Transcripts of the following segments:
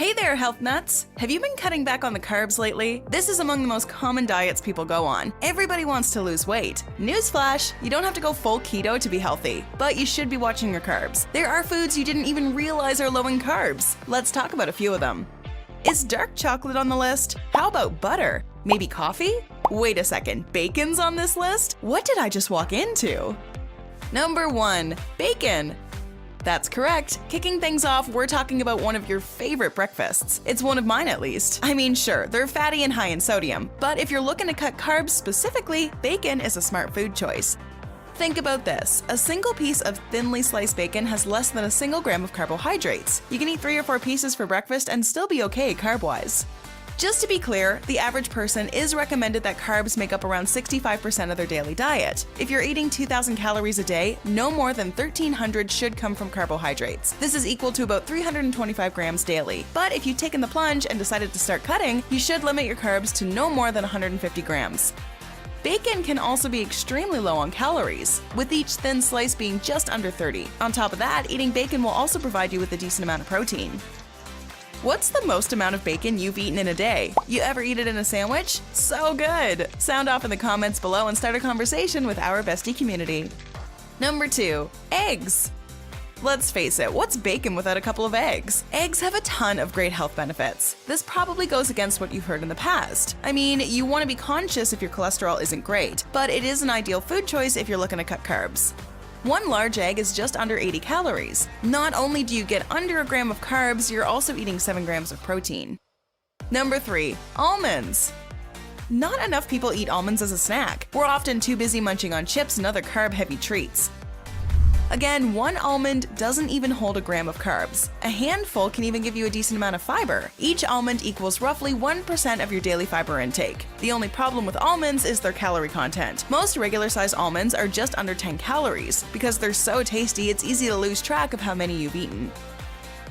Hey there, health nuts! Have you been cutting back on the carbs lately? This is among the most common diets people go on. Everybody wants to lose weight. Newsflash, you don't have to go full keto to be healthy, but you should be watching your carbs. There are foods you didn't even realize are low in carbs. Let's talk about a few of them. Is dark chocolate on the list? How about butter? Maybe coffee? Wait a second, bacon's on this list? What did I just walk into? Number 1. Bacon. That's correct. Kicking things off, we're talking about one of your favorite breakfasts. It's one of mine at least. I mean, sure, they're fatty and high in sodium, but if you're looking to cut carbs specifically, bacon is a smart food choice. Think about this. A single piece of thinly sliced bacon has less than a single gram of carbohydrates. You can eat 3 or 4 pieces for breakfast and still be okay carb-wise. Just to be clear, the average person is recommended that carbs make up around 65% of their daily diet. If you're eating 2,000 calories a day, no more than 1,300 should come from carbohydrates. This is equal to about 325 grams daily. But if you've taken the plunge and decided to start cutting, you should limit your carbs to no more than 150 grams. Bacon can also be extremely low on calories, with each thin slice being just under 30. On top of that, eating bacon will also provide you with a decent amount of protein. What's the most amount of bacon you've eaten in a day? You ever eat it in a sandwich? So good! Sound off in the comments below and start a conversation with our bestie community. Number 2. Eggs. Let's face it, what's bacon without a couple of eggs? Eggs have a ton of great health benefits. This probably goes against what you've heard in the past. I mean, you want to be conscious if your cholesterol isn't great, but it is an ideal food choice if you're looking to cut carbs. One large egg is just under 80 calories. Not only do you get under a gram of carbs, you're also eating 7 grams of protein. Number 3. Almonds. Not enough people eat almonds as a snack. We're often too busy munching on chips and other carb-heavy treats. Again, one almond doesn't even hold a gram of carbs. A handful can even give you a decent amount of fiber. Each almond equals roughly 1% of your daily fiber intake. The only problem with almonds is their calorie content. Most regular-sized almonds are just under 10 calories. Because they're so tasty, it's easy to lose track of how many you've eaten.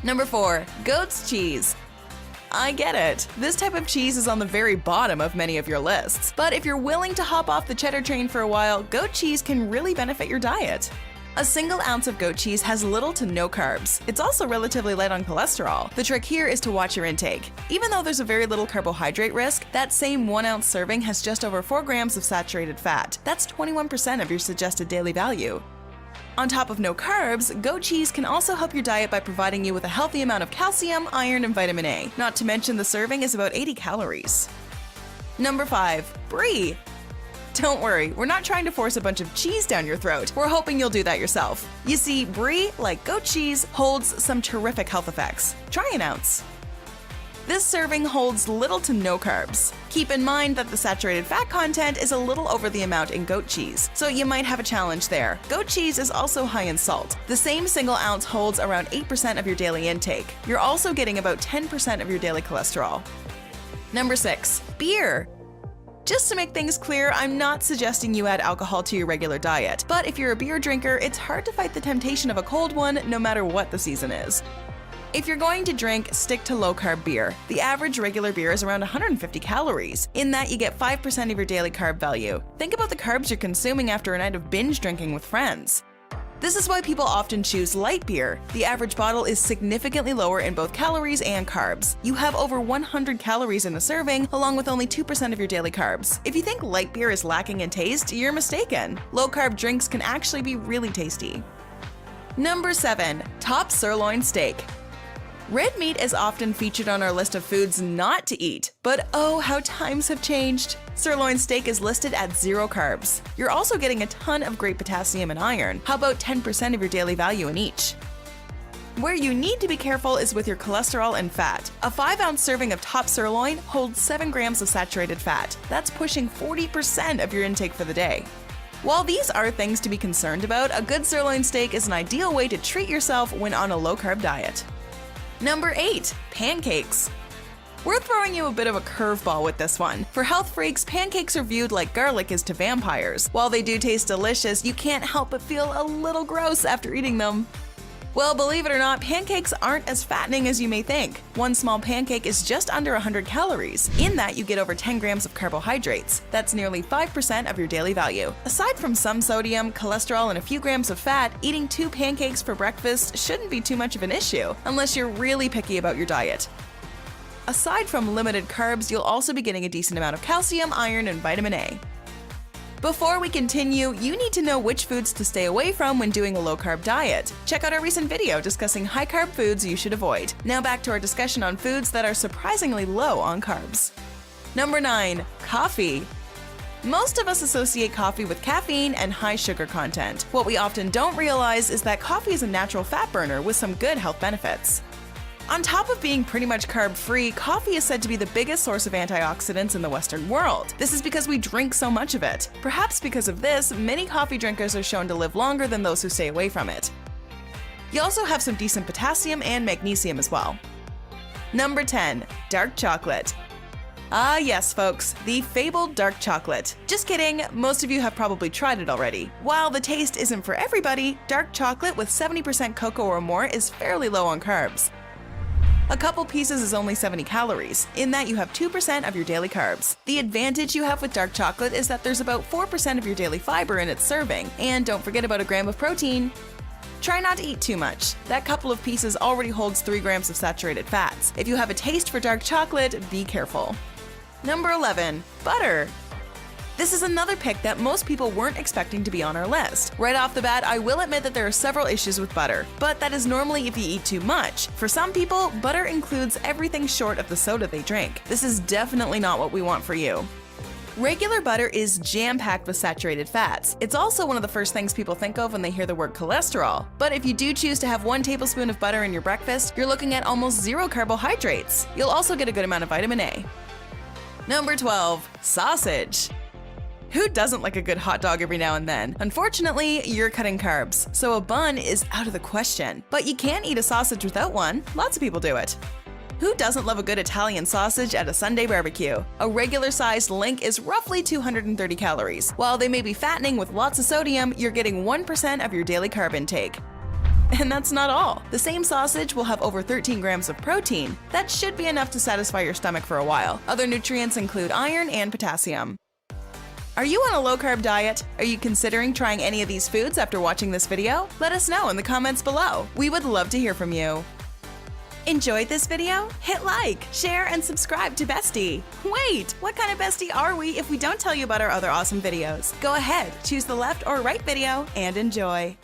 Number 4. Goat's cheese. I get it. This type of cheese is on the very bottom of many of your lists. But if you're willing to hop off the cheddar train for a while, goat cheese can really benefit your diet. A single ounce of goat cheese has little to no carbs. It's also relatively light on cholesterol. The trick here is to watch your intake. Even though there's a very little carbohydrate risk, that same 1 ounce serving has just over 4 grams of saturated fat. That's 21% of your suggested daily value. On top of no carbs, goat cheese can also help your diet by providing you with a healthy amount of calcium, iron, and vitamin A. Not to mention the serving is about 80 calories. Number 5. Brie. Don't worry, we're not trying to force a bunch of cheese down your throat. We're hoping you'll do that yourself. You see, brie, like goat cheese, holds some terrific health effects. Try an ounce. This serving holds little to no carbs. Keep in mind that the saturated fat content is a little over the amount in goat cheese, so you might have a challenge there. Goat cheese is also high in salt. The same single ounce holds around 8% of your daily intake. You're also getting about 10% of your daily cholesterol. Number 6. Beer. Just to make things clear, I'm not suggesting you add alcohol to your regular diet, but if you're a beer drinker, it's hard to fight the temptation of a cold one no matter what the season is. If you're going to drink, stick to low-carb beer. The average regular beer is around 150 calories. In that, you get 5% of your daily carb value. Think about the carbs you're consuming after a night of binge drinking with friends. This is why people often choose light beer. The average bottle is significantly lower in both calories and carbs. You have over 100 calories in a serving, along with only 2% of your daily carbs. If you think light beer is lacking in taste, you're mistaken. Low-carb drinks can actually be really tasty. Number 7. Top sirloin steak. Red meat is often featured on our list of foods not to eat, but oh, how times have changed. Sirloin steak is listed at 0 carbs. You're also getting a ton of great potassium and iron. How about 10% of your daily value in each? Where you need to be careful is with your cholesterol and fat. A 5-ounce serving of top sirloin holds 7 grams of saturated fat. That's pushing 40% of your intake for the day. While these are things to be concerned about, a good sirloin steak is an ideal way to treat yourself when on a low-carb diet. Number 8. Pancakes. We're throwing you a bit of a curveball with this one. For health freaks, pancakes are viewed like garlic is to vampires. While they do taste delicious, you can't help but feel a little gross after eating them. Well, believe it or not, pancakes aren't as fattening as you may think. One small pancake is just under 100 calories. In that, you get over 10 grams of carbohydrates. That's nearly 5% of your daily value. Aside from some sodium, cholesterol, and a few grams of fat, eating 2 pancakes for breakfast shouldn't be too much of an issue, unless you're really picky about your diet. aside from limited carbs, you'll also be getting a decent amount of calcium, iron, and vitamin A. Before we continue, you need to know which foods to stay away from when doing a low-carb diet. Check out our recent video discussing high-carb foods you should avoid. Now back to our discussion on foods that are surprisingly low on carbs. Number 9. Coffee. Most of us associate coffee with caffeine and high sugar content. What we often don't realize is that coffee is a natural fat burner with some good health benefits. On top of being pretty much carb-free, coffee is said to be the biggest source of antioxidants in the Western world. This is because we drink so much of it. Perhaps because of this, many coffee drinkers are shown to live longer than those who stay away from it. You also have some decent potassium and magnesium as well. Number 10. Dark chocolate. Ah yes, folks, the fabled dark chocolate. Just kidding, most of you have probably tried it already. While the taste isn't for everybody, dark chocolate with 70% cocoa or more is fairly low on carbs. A couple pieces is only 70 calories, in that you have 2% of your daily carbs. The advantage you have with dark chocolate is that there's about 4% of your daily fiber in its serving, and don't forget about a gram of protein. Try not to eat too much. That couple of pieces already holds 3 grams of saturated fats. If you have a taste for dark chocolate, be careful. Number 11. Butter. This is another pick that most people weren't expecting to be on our list. Right off the bat, I will admit that there are several issues with butter, but that is normally if you eat too much. For some people, butter includes everything short of the soda they drink. This is definitely not what we want for you. Regular butter is jam-packed with saturated fats. It's also one of the first things people think of when they hear the word cholesterol. But if you do choose to have 1 tablespoon of butter in your breakfast, you're looking at almost 0 carbohydrates. You'll also get a good amount of vitamin A. Number 12. Sausage. Who doesn't like a good hot dog every now and then? Unfortunately, you're cutting carbs, so a bun is out of the question. But you can't eat a sausage without one. Lots of people do it. Who doesn't love a good Italian sausage at a Sunday barbecue? A regular-sized link is roughly 230 calories. While they may be fattening with lots of sodium, you're getting 1% of your daily carb intake. And that's not all. The same sausage will have over 13 grams of protein. That should be enough to satisfy your stomach for a while. Other nutrients include iron and potassium. Are you on a low-carb diet? Are you considering trying any of these foods after watching this video? Let us know in the comments below. We would love to hear from you. Enjoyed this video? Hit like, share, and subscribe to Bestie. Wait, what kind of bestie are we if we don't tell you about our other awesome videos? Go ahead, choose the left or right video, and enjoy.